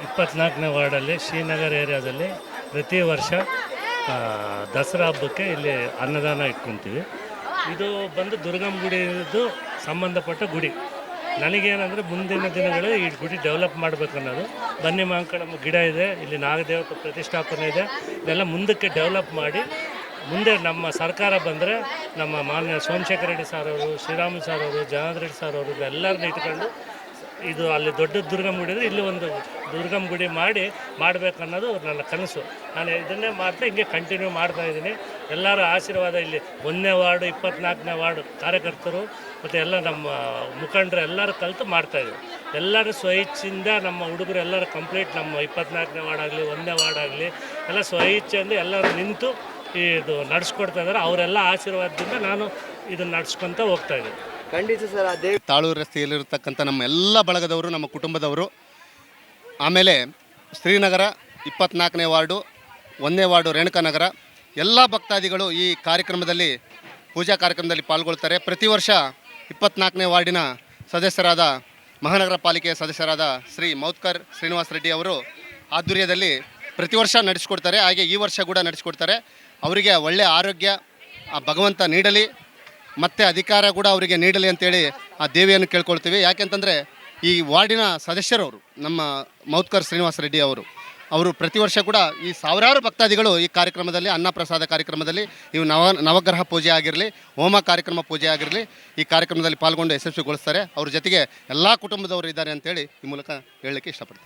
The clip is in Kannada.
24ನೇ ವಾರ್ಡಲ್ಲಿ ಶ್ರೀನಗರ ಏರಿಯಾದಲ್ಲಿ ಪ್ರತಿ ವರ್ಷ ದಸರಾ ಹಬ್ಬಕ್ಕೆ ಇಲ್ಲಿ ಅನ್ನದಾನ ಇಟ್ಕೊತೀವಿ. ಇದು ಬಂದು ದುರ್ಗಮ್ಮ ಗುಡಿದು ಸಂಬಂಧಪಟ್ಟ ಗುಡಿ. ನನಗೇನಂದರೆ ಮುಂದಿನ ದಿನಗಳಲ್ಲಿ ಈ ಗುಡಿ ಡೆವಲಪ್ ಮಾಡಬೇಕು ಅನ್ನೋದು. ಬನ್ನಿ ಮಾಂಕಳಮ್ಮ ಗಿಡ ಇದೆ, ಇಲ್ಲಿ ನಾಗದೇವತೆ ಪ್ರತಿಷ್ಠಾಪನೆ ಇದೆ. ಇದೆಲ್ಲ ಮುಂದಕ್ಕೆ ಡೆವಲಪ್ ಮಾಡಿ ಮುಂದೆ ನಮ್ಮ ಸರ್ಕಾರ ಬಂದರೆ ನಮ್ಮ ಮಾನ್ಯ ಸೋಮಶೇಖರ ರೆಡ್ಡಿ ಸಾರ್ ಅವರು, ಶ್ರೀರಾಮುಲು ಸಾರ್ ಅವರು, ಜನಾರ್ದನ್ ರೆಡ್ಡಿ ಸಾರ್ ಅವರು ಎಲ್ಲರನ್ನ ಇಟ್ಕೊಂಡು ಇದು ಅಲ್ಲಿ ದೊಡ್ಡ ದುರ್ಗಮ್ಮ ಗುಡಿ ಇದೆ, ಇಲ್ಲಿ ಒಂದು ದುರ್ಗಮ್ಮ ಗುಡಿ ಮಾಡಬೇಕನ್ನೋದು ನನ್ನ ಕನಸು. ನಾನು ಇದನ್ನೇ ಮಾಡ್ತಾ ಹಿಂಗೆ ಕಂಟಿನ್ಯೂ ಮಾಡ್ತಾಯಿದ್ದೀನಿ. ಎಲ್ಲರ ಆಶೀರ್ವಾದ ಇಲ್ಲಿ 1ನೇ ವಾರ್ಡು 24ನೇ ವಾರ್ಡು ಕಾರ್ಯಕರ್ತರು ಮತ್ತು ಎಲ್ಲ ನಮ್ಮ ಮುಖಂಡರು ಎಲ್ಲರೂ ಕಲಿತು ಮಾಡ್ತಾಯಿದ್ದೀವಿ. ಎಲ್ಲರೂ ಸ್ವಇಚ್ಛೆಯಿಂದ ನಮ್ಮ ಹುಡುಗರು ಎಲ್ಲರೂ ಕಂಪ್ಲೀಟ್ ನಮ್ಮ 24ನೇ ವಾರ್ಡ್ ಆಗಲಿ 1ನೇ ವಾರ್ಡ್ ಆಗಲಿ ಎಲ್ಲ ಸ್ವಇಚ್ಛೆಯಿಂದ ಎಲ್ಲರೂ ನಿಂತು ಇದು ನಡೆಸ್ಕೊಡ್ತಾ ಇದ್ದಾರೆ. ಅವರೆಲ್ಲ ಆಶೀರ್ವಾದದಿಂದ ನಾನು ಇದನ್ನು ನಡೆಸ್ಕೊತ ಹೋಗ್ತಾಯಿದ್ದೀನಿ. ಖಂಡಿತ ಸರ್. ಅದೇ ತಾಳೂರು ರಸ್ತೆಯಲ್ಲಿರತಕ್ಕಂಥ ನಮ್ಮ ಎಲ್ಲ ಬಳಗದವರು, ನಮ್ಮ ಕುಟುಂಬದವರು, ಆಮೇಲೆ ಶ್ರೀನಗರ 24ನೇ ವಾರ್ಡು 1ನೇ ವಾರ್ಡು ರೇಣುಕಾನಗರ ಎಲ್ಲ ಭಕ್ತಾದಿಗಳು ಈ ಕಾರ್ಯಕ್ರಮದಲ್ಲಿ ಪೂಜಾ ಕಾರ್ಯಕ್ರಮದಲ್ಲಿ ಪಾಲ್ಗೊಳ್ತಾರೆ. ಪ್ರತಿ ವರ್ಷ 24ನೇ ವಾರ್ಡಿನ ಸದಸ್ಯರಾದ ಮಹಾನಗರ ಪಾಲಿಕೆಯ ಸದಸ್ಯರಾದ ಶ್ರೀ ಮೌತ್ಕರ್ ಶ್ರೀನಿವಾಸ ರೆಡ್ಡಿ ಅವರು ಆಧ್ವರ್ಯದಲ್ಲಿ ಪ್ರತಿ ವರ್ಷ ನಡೆಸಿಕೊಡ್ತಾರೆ. ಹಾಗೆ ಈ ವರ್ಷ ಕೂಡ ನಡೆಸಿಕೊಡ್ತಾರೆ. ಅವರಿಗೆ ಒಳ್ಳೆಯ ಆರೋಗ್ಯ ಆ ಭಗವಂತ ನೀಡಲಿ, ಮತ್ತು ಅಧಿಕಾರ ಕೂಡ ಅವರಿಗೆ ನೀಡಲಿ ಅಂತೇಳಿ ಆ ದೇವಿಯನ್ನು ಕೇಳ್ಕೊಳ್ತೀವಿ. ಯಾಕೆಂತಂದರೆ ಈ ವಾರ್ಡಿನ ಸದಸ್ಯರವರು ನಮ್ಮ ಮೌತ್ಕರ್ ಶ್ರೀನಿವಾಸ ರೆಡ್ಡಿ ಅವರು ಪ್ರತಿ ವರ್ಷ ಕೂಡ ಈ ಸಾವಿರಾರು ಭಕ್ತಾದಿಗಳು ಈ ಕಾರ್ಯಕ್ರಮದಲ್ಲಿ ಅನ್ನಪ್ರಸಾದ ಕಾರ್ಯಕ್ರಮದಲ್ಲಿ ಇವು ನವಗ್ರಹ ಪೂಜೆ ಆಗಿರಲಿ, ಹೋಮ ಕಾರ್ಯಕ್ರಮ ಪೂಜೆ ಆಗಿರಲಿ ಈ ಕಾರ್ಯಕ್ರಮದಲ್ಲಿ ಪಾಲ್ಗೊಂಡು ಯಶಸ್ವಿಗೊಳಿಸ್ತಾರೆ. ಅವ್ರ ಜೊತೆಗೆ ಎಲ್ಲ ಕುಟುಂಬದವರು ಇದ್ದಾರೆ ಅಂತೇಳಿ ಈ ಮೂಲಕ ಹೇಳಲಿಕ್ಕೆ ಇಷ್ಟಪಡ್ತೀನಿ.